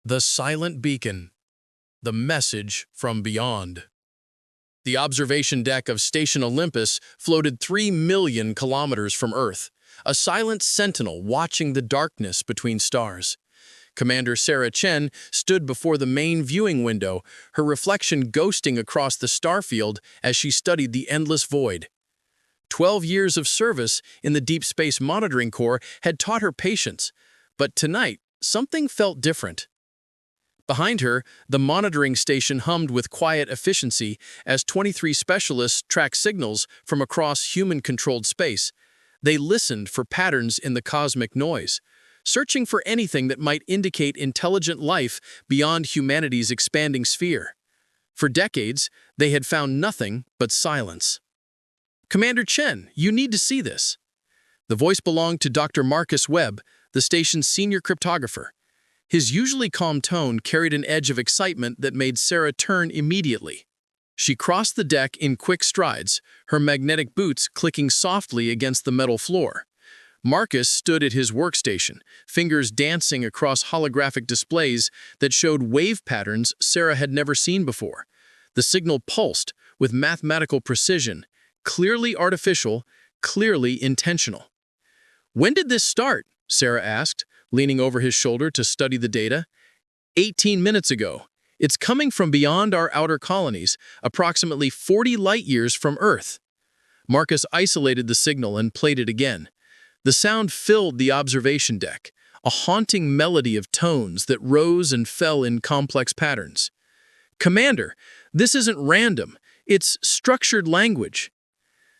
The silent beacon. The message from beyond. The observation deck of Station Olympus floated 3 million kilometers from Earth, a silent sentinel watching the darkness between stars. Commander Sarah Chen stood before the main viewing window, her reflection ghosting across the starfield as she studied the endless void. 12 years of service in the Deep Space Monitoring Corps had taught her patience, but tonight, something felt different. Behind her, the monitoring station hummed with quiet efficiency as 23 specialists tracked signals from across human-controlled space. They listened for patterns in the cosmic noise, searching for anything that might indicate intelligent life beyond humanity's expanding sphere. For decades, they had found nothing but silence. "Commander Chen, you need to see this." The voice belonged to Dr. Marcus Webb, the station's senior cryptographer. His usually calm tone carried an edge of excitement that made Sarah turn immediately. She crossed the deck in quick strides, her magnetic boots clicking softly against the metal floor. Marcus stood at his workstation, fingers dancing across holographic displays that showed wave patterns Sarah had never seen before. The signal pulsed with mathematical precision, clearly artificial, clearly intentional. "When did this start?" Sarah asked, leaning over his shoulder to study the data. 18 minutes ago. It's coming from beyond our outer colonies, approximately 40 light-years from Earth." Marcus isolated the signal and played it again. The sound filled the observation deck, a haunting melody of tones that rose and fell in complex patterns. "Commander, this isn't random. It's structured language."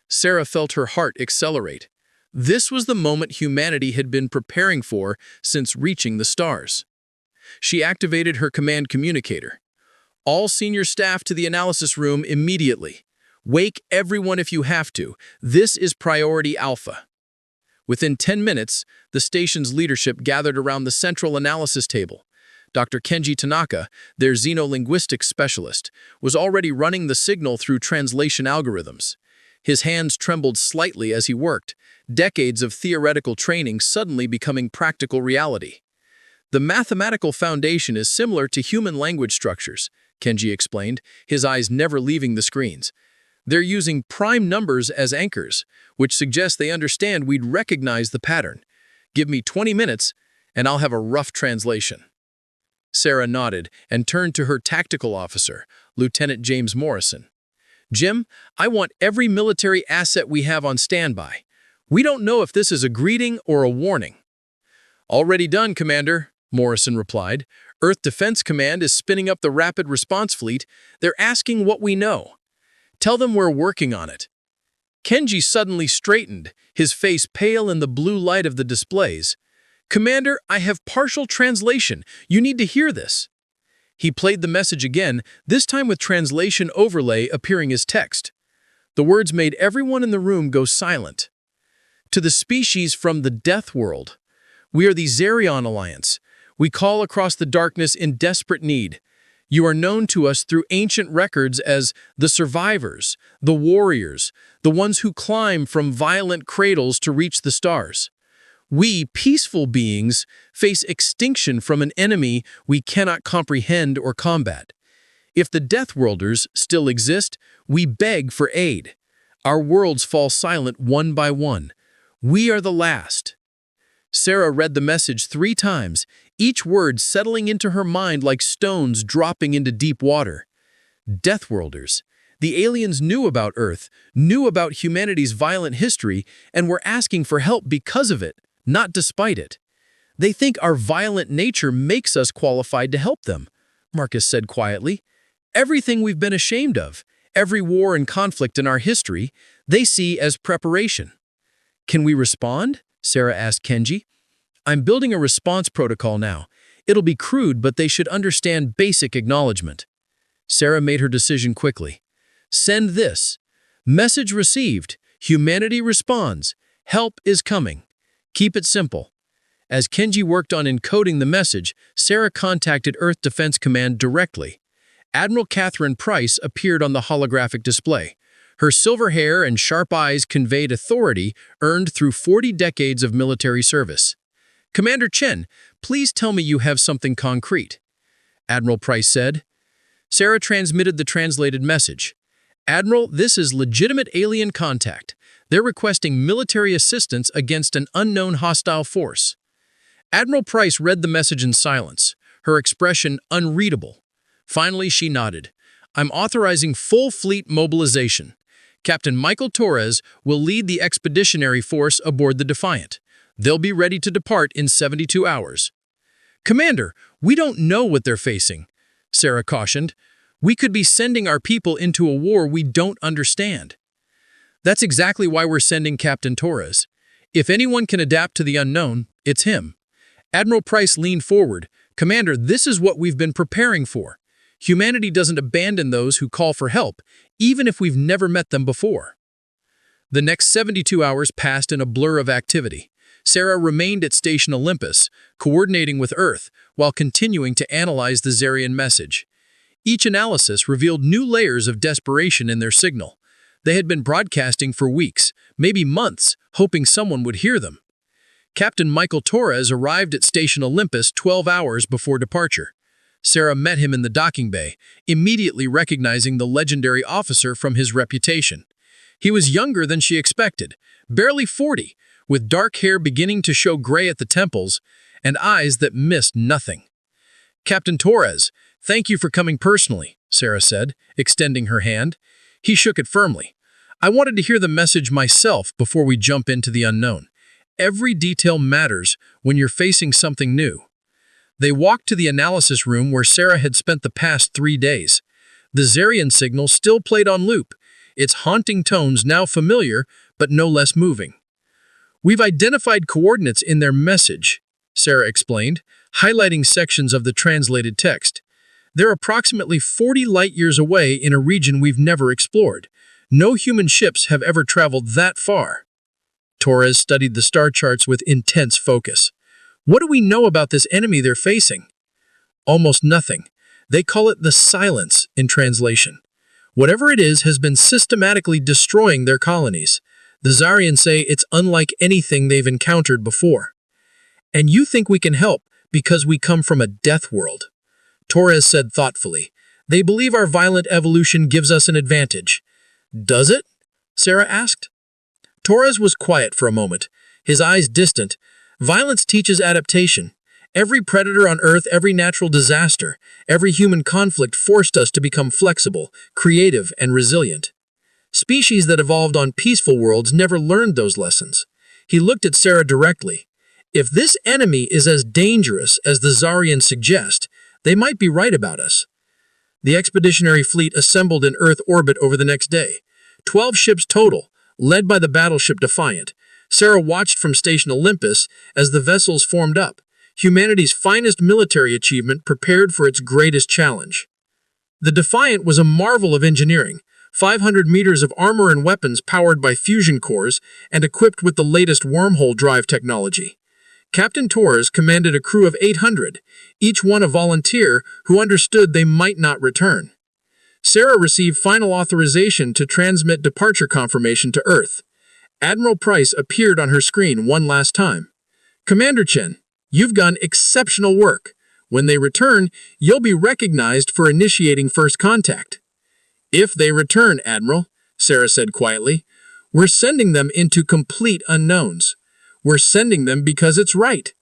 Sarah felt her heart accelerate. This was the moment humanity had been preparing for since reaching the stars. She activated her command communicator. "All senior staff to the analysis room immediately. Wake everyone if you have to. This is priority alpha." Within 10 minutes, the station's leadership gathered around the central analysis table. Dr. Kenji Tanaka, their xenolinguistics specialist, was already running the signal through translation algorithms. His hands trembled slightly as he worked, decades of theoretical training suddenly becoming practical reality. "The mathematical foundation is similar to human language structures," Kenji explained, his eyes never leaving the screens. "They're using prime numbers as anchors, which suggests they understand we'd recognize the pattern. Give me 20 minutes, and I'll have a rough translation." Sarah nodded and turned to her tactical officer, Lieutenant James Morrison. "Jim, I want every military asset we have on standby. We don't know if this is a greeting or a warning." "Already done, Commander," Morrison replied. "Earth Defense Command is spinning up the rapid response fleet. They're asking what we know. Tell them we're working on it." Kenji suddenly straightened, his face pale in the blue light of the displays. "Commander, I have partial translation. You need to hear this." He played the message again, this time with translation overlay appearing as text. The words made everyone in the room go silent. "To the species from the Death World. We are the Xerion Alliance. We call across the darkness in desperate need. You are known to us through ancient records as the survivors, the warriors, the ones who climb from violent cradles to reach the stars. We, peaceful beings, face extinction from an enemy we cannot comprehend or combat. If the Deathworlders still exist, we beg for aid. Our worlds fall silent one by one. We are the last." Sarah read the message 3 times, each word settling into her mind like stones dropping into deep water. Deathworlders. The aliens knew about Earth, knew about humanity's violent history, and were asking for help because of it, not despite it. "They think our violent nature makes us qualified to help them," Marcus said quietly. "Everything we've been ashamed of, every war and conflict in our history, they see as preparation." "Can we respond?" Sarah asked Kenji. "I'm building a response protocol now. It'll be crude, but they should understand basic acknowledgement." Sarah made her decision quickly. "Send this. Message received. Humanity responds. Help is coming. Keep it simple." As Kenji worked on encoding the message, Sarah contacted Earth Defense Command directly. Admiral Catherine Price appeared on the holographic display. Her silver hair and sharp eyes conveyed authority earned through 40 decades of military service. "Commander Chen, please tell me you have something concrete." Admiral Price said. Sarah transmitted the translated message. Admiral, this is legitimate alien contact. They're requesting military assistance against an unknown hostile force. Admiral Price read the message in silence, her expression unreadable. Finally, she nodded. I'm authorizing full fleet mobilization. Captain Michael Torres will lead the expeditionary force aboard the Defiant. They'll be ready to depart in 72 hours. Commander, we don't know what they're facing, Sarah cautioned. We could be sending our people into a war we don't understand. That's exactly why we're sending Captain Torres. If anyone can adapt to the unknown, it's him. Admiral Price leaned forward. Commander, this is what we've been preparing for. Humanity doesn't abandon those who call for help, even if we've never met them before. The next 72 hours passed in a blur of activity. Sarah remained at Station Olympus, coordinating with Earth, while continuing to analyze the Zarian message. Each analysis revealed new layers of desperation in their signal. They had been broadcasting for weeks, maybe months, hoping someone would hear them. Captain Michael Torres arrived at Station Olympus 12 hours before departure. Sarah met him in the docking bay, immediately recognizing the legendary officer from his reputation. He was younger than she expected, barely 40, with dark hair beginning to show gray at the temples and eyes that missed nothing. Captain Torres, thank you for coming personally, Sarah said, extending her hand. He shook it firmly. I wanted to hear the message myself before we jump into the unknown. Every detail matters when you're facing something new. They walked to the analysis room where Sarah had spent the past 3 days. The Zarian signal still played on loop, its haunting tones now familiar but no less moving. We've identified coordinates in their message, Sarah explained, highlighting sections of the translated text. They're approximately 40 light-years away in a region we've never explored. No human ships have ever traveled that far. Torres studied the star charts with intense focus. What do we know about this enemy they're facing? Almost nothing. They call it the silence in translation. Whatever it is has been systematically destroying their colonies. The Zarians say it's unlike anything they've encountered before. And you think we can help because we come from a death world. Torres said thoughtfully. They believe our violent evolution gives us an advantage. Does it? Sarah asked. Torres was quiet for a moment, his eyes distant. Violence teaches adaptation. Every predator on Earth, every natural disaster, every human conflict forced us to become flexible, creative, and resilient. Species that evolved on peaceful worlds never learned those lessons. He looked at Sarah directly. If this enemy is as dangerous as the Zarians suggest, they might be right about us. The expeditionary fleet assembled in Earth orbit over the next day. 12 ships total, led by the battleship Defiant. Sarah watched from Station Olympus as the vessels formed up, humanity's finest military achievement prepared for its greatest challenge. The Defiant was a marvel of engineering, 500 meters of armor and weapons powered by fusion cores and equipped with the latest wormhole drive technology. Captain Torres commanded a crew of 800, each one a volunteer who understood they might not return. Sarah received final authorization to transmit departure confirmation to Earth. Admiral Price appeared on her screen one last time. Commander Chen, you've done exceptional work. When they return, you'll be recognized for initiating first contact. If they return, Admiral, Sarah said quietly, we're sending them into complete unknowns. We're sending them because it's right.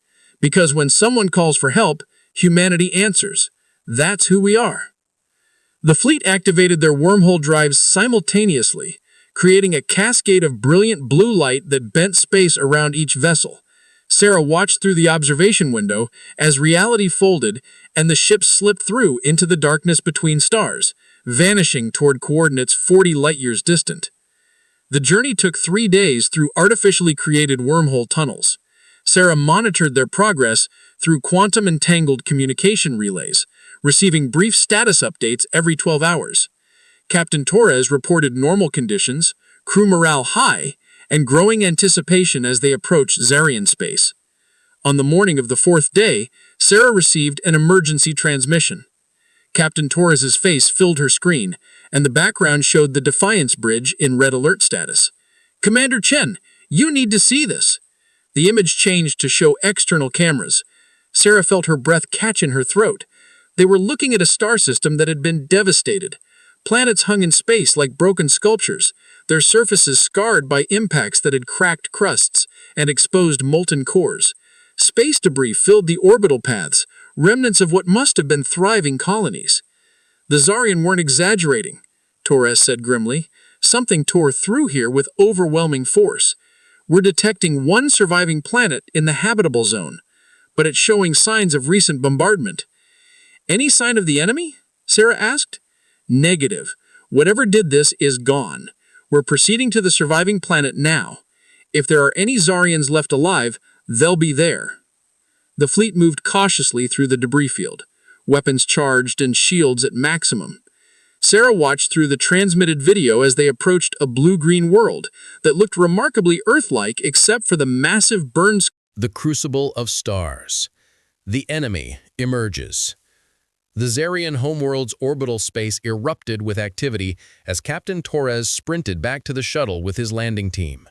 Because when someone calls for help, humanity answers. That's who we are. The fleet activated their wormhole drives simultaneously, creating a cascade of brilliant blue light that bent space around each vessel. Sarah watched through the observation window as reality folded and the ship slipped through into the darkness between stars, vanishing toward coordinates 40 light-years distant. The journey took 3 days through artificially created wormhole tunnels. Sarah monitored their progress through quantum-entangled communication relays, receiving brief status updates every 12 hours. Captain Torres reported normal conditions, crew morale high, and growing anticipation as they approached Zarian space. On the morning of the 4th day, Sarah received an emergency transmission. Captain Torres's face filled her screen, and the background showed the Defiance bridge in red alert status. Commander Chen, you need to see this. The image changed to show external cameras. Sarah felt her breath catch in her throat. They were looking at a star system that had been devastated. Planets hung in space like broken sculptures, their surfaces scarred by impacts that had cracked crusts and exposed molten cores. Space debris filled the orbital paths, remnants of what must have been thriving colonies. The Zarian weren't exaggerating, Torres said grimly. Something tore through here with overwhelming force. We're detecting one surviving planet in the habitable zone, but it's showing signs of recent bombardment. Any sign of the enemy? Sarah asked. Negative. Whatever did this is gone. We're proceeding to the surviving planet now. If there are any Zarians left alive, they'll be there. The fleet moved cautiously through the debris field, weapons charged and shields at maximum. Sarah watched through the transmitted video as they approached a blue-green world that looked remarkably Earth-like except for the massive burns. The crucible of stars. The enemy emerges. The Zarian homeworld's orbital space erupted with activity as Captain Torres sprinted back to the shuttle with his landing team.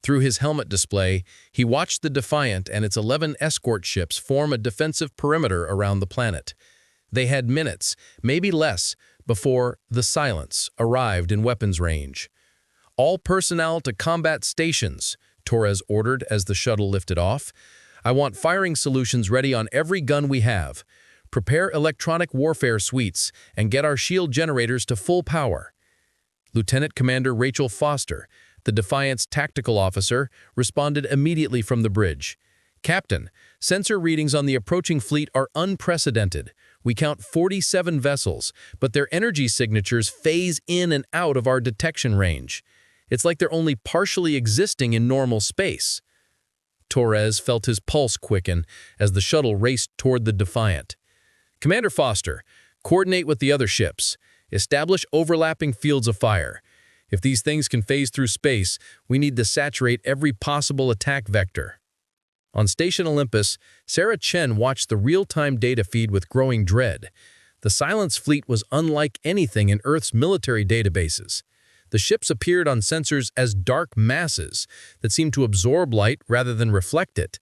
Through his helmet display, he watched the Defiant and its 11 escort ships form a defensive perimeter around the planet. They had minutes, maybe less, before the Silence arrived in weapons range. "All personnel to combat stations," Torres ordered as the shuttle lifted off. "I want firing solutions ready on every gun we have. Prepare electronic warfare suites and get our shield generators to full power." Lieutenant Commander Rachel Foster, the Defiant's tactical officer, responded immediately from the bridge. "Captain, sensor readings on the approaching fleet are unprecedented. We count 47 vessels, but their energy signatures phase in and out of our detection range. It's like they're only partially existing in normal space." Torres felt his pulse quicken as the shuttle raced toward the Defiant. "Commander Foster, coordinate with the other ships. Establish overlapping fields of fire. If these things can phase through space, we need to saturate every possible attack vector." On Station Olympus, Sarah Chen watched the real-time data feed with growing dread. The Silence fleet was unlike anything in Earth's military databases. The ships appeared on sensors as dark masses that seemed to absorb light rather than reflect it.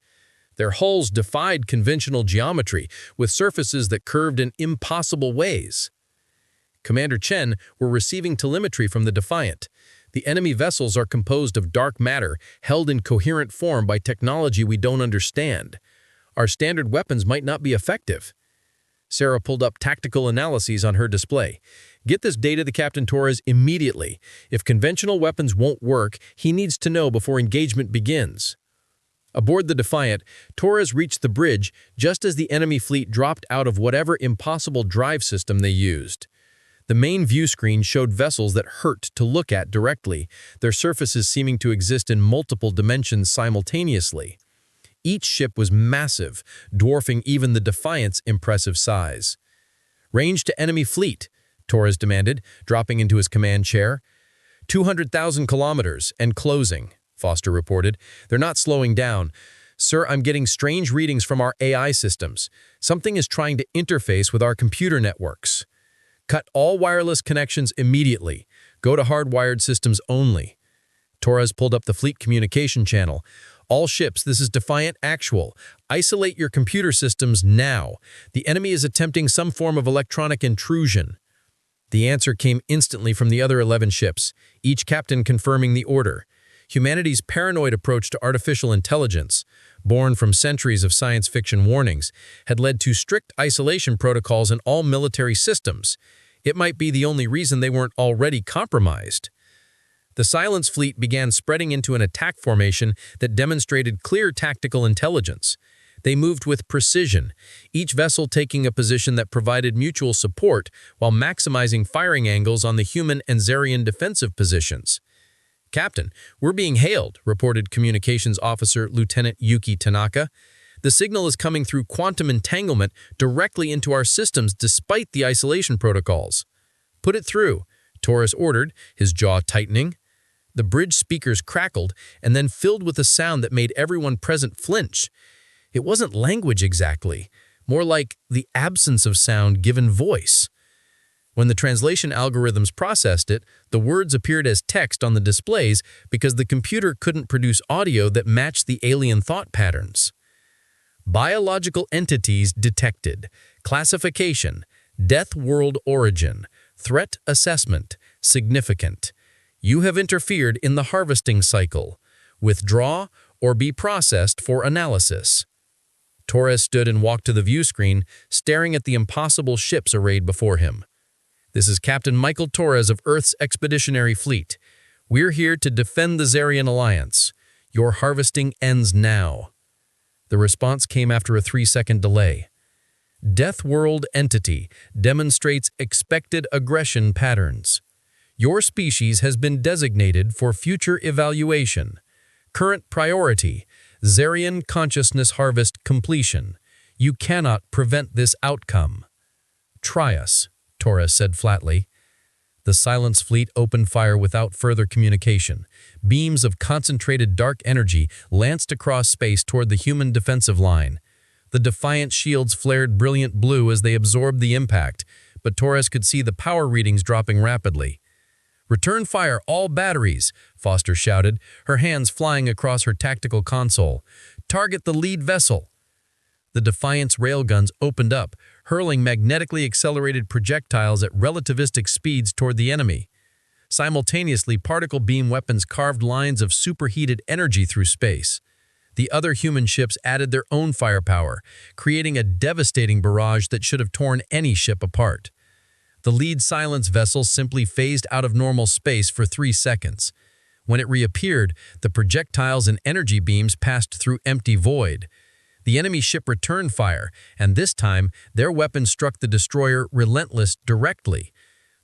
Their hulls defied conventional geometry, with surfaces that curved in impossible ways. Commander Chen were receiving telemetry from the Defiant. "The enemy vessels are composed of dark matter held in coherent form by technology we don't understand. Our standard weapons might not be effective." Sarah pulled up tactical analyses on her display. "Get this data to Captain Torres immediately. If conventional weapons won't work, he needs to know before engagement begins." Aboard the Defiant, Torres reached the bridge just as the enemy fleet dropped out of whatever impossible drive system they used. The main view screen showed vessels that hurt to look at directly, their surfaces seeming to exist in multiple dimensions simultaneously. Each ship was massive, dwarfing even the Defiant's impressive size. "Range to enemy fleet," Torres demanded, dropping into his command chair. 200,000 kilometers and closing," Foster reported. "They're not slowing down. Sir, I'm getting strange readings from our AI systems. Something is trying to interface with our computer networks. Cut all wireless connections immediately. Go to hardwired systems only." Torres pulled up the fleet communication channel. "All ships, this is Defiant Actual. Isolate your computer systems now. The enemy is attempting some form of electronic intrusion." The answer came instantly from the other 11 ships, each captain confirming the order. Humanity's paranoid approach to artificial intelligence, born from centuries of science fiction warnings, had led to strict isolation protocols in all military systems. It might be the only reason they weren't already compromised. The Silence fleet began spreading into an attack formation that demonstrated clear tactical intelligence. They moved with precision, each vessel taking a position that provided mutual support while maximizing firing angles on the human and Zarian defensive positions. "Captain, we're being hailed," reported Communications Officer Lieutenant Yuki Tanaka. "The signal is coming through quantum entanglement directly into our systems despite the isolation protocols." "Put it through," Torres ordered, his jaw tightening. The bridge speakers crackled and then filled with a sound that made everyone present flinch. It wasn't language exactly, more like the absence of sound given voice. When the translation algorithms processed it, the words appeared as text on the displays because the computer couldn't produce audio that matched the alien thought patterns. "Biological entities detected. Classification: Death World Origin. Threat Assessment: Significant. You have interfered in the harvesting cycle. Withdraw or be processed for analysis. Torres stood and walked to the view screen, staring at the impossible ships arrayed before him. This is Captain Michael Torres of Earth's Expeditionary Fleet. We're here to defend the Zarian Alliance. Your harvesting ends now. The response came after a 3-second delay. Death World Entity demonstrates expected aggression patterns. Your species has been designated for future evaluation. Current priority: Zarian consciousness harvest completion. You cannot prevent this outcome. Try us, Torres said flatly. The Silence Fleet opened fire without further communication. Beams of concentrated dark energy lanced across space toward the human defensive line. The Defiant shields flared brilliant blue as they absorbed the impact, but Torres could see the power readings dropping rapidly. "Return fire, all batteries," Foster shouted, her hands flying across her tactical console. "Target the lead vessel." The Defiant's railguns opened up, hurling magnetically accelerated projectiles at relativistic speeds toward the enemy. Simultaneously, particle beam weapons carved lines of superheated energy through space. The other human ships added their own firepower, creating a devastating barrage that should have torn any ship apart. The lead Silence vessel simply phased out of normal space for 3 seconds. When it reappeared, the projectiles and energy beams passed through empty void. The enemy ship returned fire, and this time, their weapons struck the destroyer Relentless directly.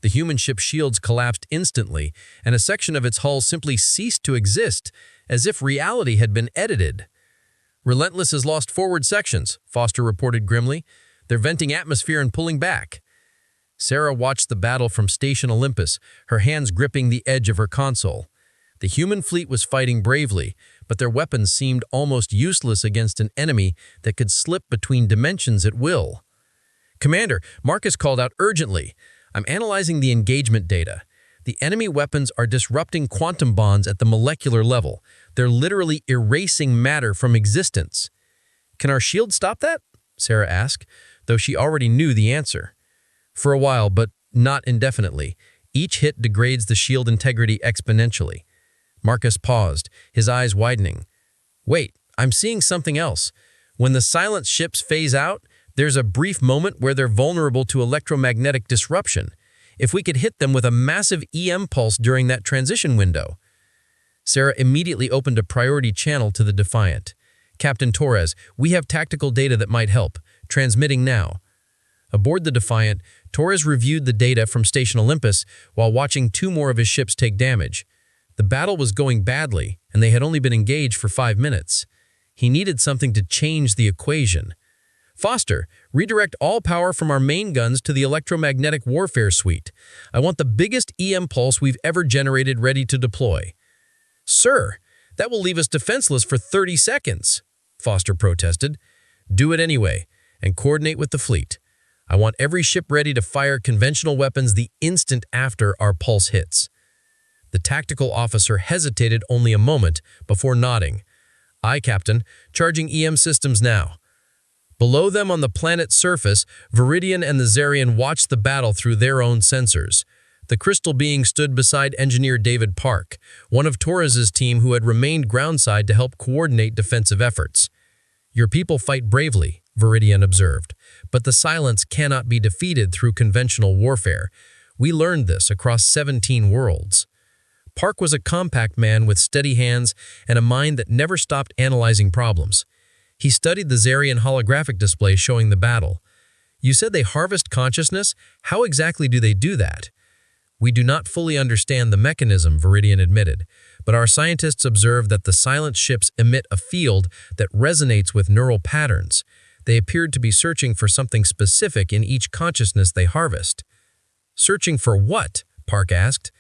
The human ship's shields collapsed instantly, and a section of its hull simply ceased to exist, as if reality had been edited. "Relentless has lost forward sections," Foster reported grimly. "They're venting atmosphere and pulling back." Sarah watched the battle from Station Olympus, her hands gripping the edge of her console. The human fleet was fighting bravely, but their weapons seemed almost useless against an enemy that could slip between dimensions at will. "Commander," Marcus called out urgently, "I'm analyzing the engagement data. The enemy weapons are disrupting quantum bonds at the molecular level. They're literally erasing matter from existence." "Can our shield stop that?" Sarah asked, though she already knew the answer. "For a while, but not indefinitely. Each hit degrades the shield integrity exponentially." Marcus paused, his eyes widening. "Wait, I'm seeing something else. When the Silence ships phase out, there's a brief moment where they're vulnerable to electromagnetic disruption. If we could hit them with a massive EM pulse during that transition window." Sarah immediately opened a priority channel to the Defiant. "Captain Torres, we have tactical data that might help. Transmitting now." Aboard the Defiant, Torres reviewed the data from Station Olympus while watching 2 more of his ships take damage. The battle was going badly, and they had only been engaged for 5 minutes. He needed something to change the equation. "Foster, redirect all power from our main guns to the electromagnetic warfare suite. I want the biggest EM pulse we've ever generated ready to deploy." "Sir, that will leave us defenseless for 30 seconds, Foster protested. "Do it anyway, and coordinate with the fleet. I want every ship ready to fire conventional weapons the instant after our pulse hits." The tactical officer hesitated only a moment before nodding. "Aye, Captain. Charging EM systems now." Below them on the planet's surface, Viridian and the Zarian watched the battle through their own sensors. The crystal being stood beside engineer David Park, one of Torres's team who had remained groundside to help coordinate defensive efforts. "Your people fight bravely," Viridian observed, "but the Silence cannot be defeated through conventional warfare. We learned this across 17 worlds." Park was a compact man with steady hands and a mind that never stopped analyzing problems. He studied the Zarian holographic display showing the battle. "You said they harvest consciousness? How exactly do they do that?" "We do not fully understand the mechanism," Viridian admitted, "but our scientists observed that the Silent ships emit a field that resonates with neural patterns. They appeared to be searching for something specific in each consciousness they harvest." "Searching for what?" Park asked.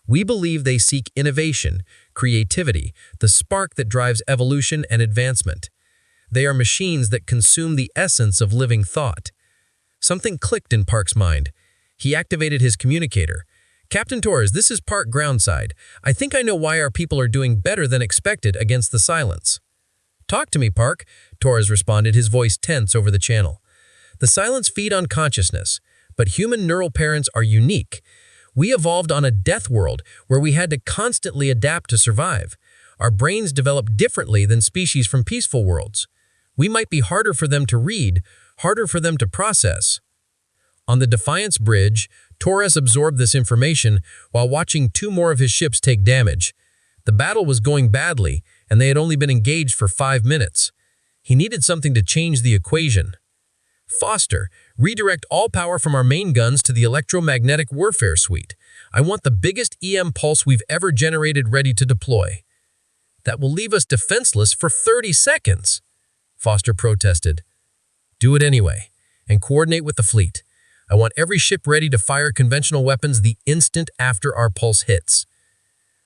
"We believe they seek innovation, creativity, the spark that drives evolution and advancement. They are machines that consume the essence of living thought." Something clicked in Park's mind. He activated his communicator. "Captain Torres, this is Park groundside. I think I know why our people are doing better than expected against the Silence." "Talk to me, Park," Torres responded, his voice tense over the channel. The silence feed on consciousness, but human neural parents are unique. We evolved on a death world where we had to constantly adapt to survive. Our brains develop differently than species from peaceful worlds. We might be harder for them to read, harder for them to process. On the Defiance Bridge, Torres absorbed this information while watching two more of his ships take damage. The battle was going badly, and they had only been engaged for 5 minutes. He needed something to change the equation. Foster, redirect all power from our main guns to the electromagnetic warfare suite. I want the biggest EM pulse we've ever generated ready to deploy. That will leave us defenseless for 30 seconds, Foster protested. Do it anyway, and coordinate with the fleet. I want every ship ready to fire conventional weapons the instant after our pulse hits.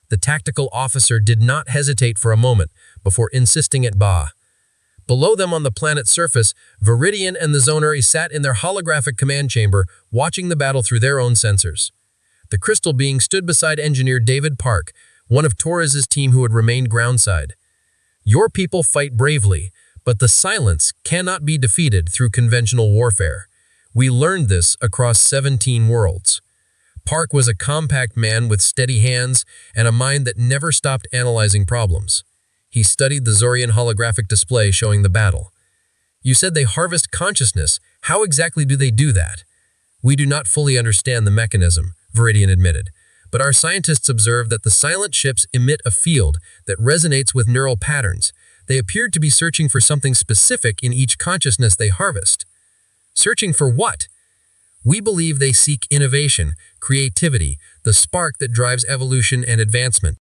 The tactical officer did not hesitate for a moment before insisting at Ba. Below them on the planet's surface, Viridian and the Zonari sat in their holographic command chamber, watching the battle through their own sensors. The crystal being stood beside engineer David Park, one of Torres's team who had remained groundside. Your people fight bravely, but the silence cannot be defeated through conventional warfare. We learned this across 17 worlds. Park was a compact man with steady hands and a mind that never stopped analyzing problems. He studied the Zorian holographic display showing the battle. You said they harvest consciousness. How exactly do they do that? We do not fully understand the mechanism, Viridian admitted, but our scientists observed that the silent ships emit a field that resonates with neural patterns. They appeared to be searching for something specific in each consciousness they harvest. Searching for what? We believe they seek innovation, creativity, the spark that drives evolution and advancement.